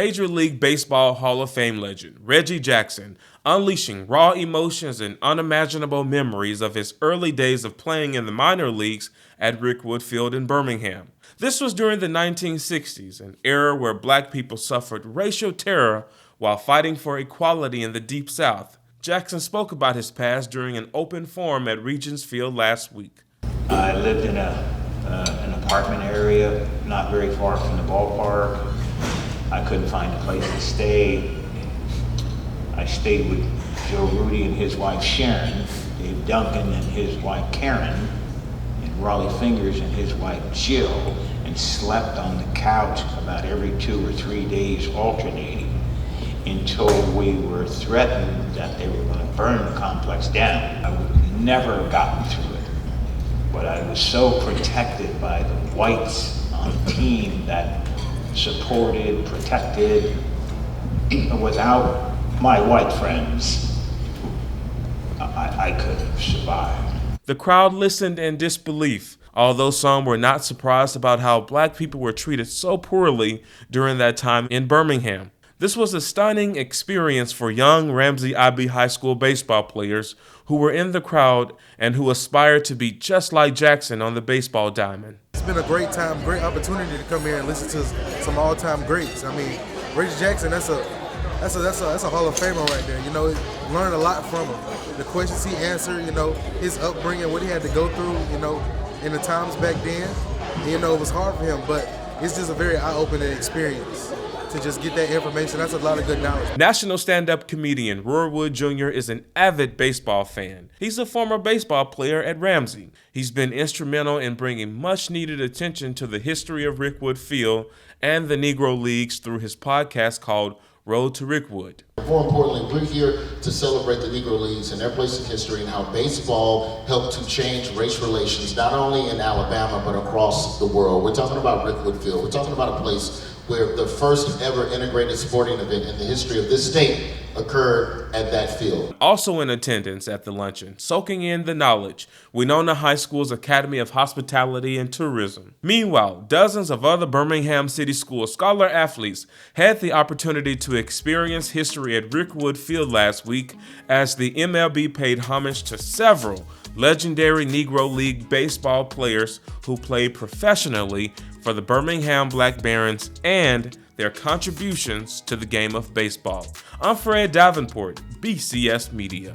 Major League Baseball Hall of Fame legend Reggie Jackson, unleashing raw emotions and unimaginable memories of his early days of playing in the minor leagues at Rickwood Field in Birmingham. This was during the 1960s, an era where black people suffered racial terror while fighting for equality in the Deep South. Jackson spoke about his past during an open forum at Regents Field last week. I lived in an apartment area not very far from the ballpark. I couldn't find a place to stay. I stayed with Joe Rudy and his wife Sharon, Dave Duncan and his wife Karen, and Raleigh Fingers and his wife Jill, and slept on the couch about every 2 or 3 days alternating until we were threatened that they were going to burn the complex down. I would have never gotten through it, but I was so protected by the whites on the team that supported, protected. Without my white friends, I could have survived. The crowd listened in disbelief, although some were not surprised about how black people were treated so poorly during that time in Birmingham. This was a stunning experience for young Ramsey IB High School baseball players who were in the crowd and who aspired to be just like Jackson on the baseball diamond. It's been a great time, great opportunity to come here and listen to some all-time greats. I mean, Reggie Jackson, that's a Hall of Famer right there. You know, learned a lot from him. The questions he answered, you know, his upbringing, what he had to go through, you know, in the times back then. You know, it was hard for him, but it's just a very eye-opening experience to just get that information. That's a lot of good knowledge. National stand-up comedian Roy Wood Jr. is an avid baseball fan. He's a former baseball player at Ramsey. He's been instrumental in bringing much-needed attention to the history of Rickwood Field and the Negro Leagues through his podcast called Road to Rickwood. More importantly, we're here to celebrate the Negro Leagues and their place in history and how baseball helped to change race relations, not only in Alabama, but across the world. We're talking about Rickwood Field. We're talking about a place where the first ever integrated sporting event in the history of this state occurred at that field. Also in attendance at the luncheon, soaking in the knowledge, Winona High School's Academy of Hospitality and Tourism. Meanwhile, dozens of other Birmingham City Schools scholar athletes had the opportunity to experience history at Rickwood Field last week as the MLB paid homage to several legendary Negro League baseball players who played professionally for the Birmingham Black Barons and their contributions to the game of baseball. I'm Fred Davenport, BCS Media.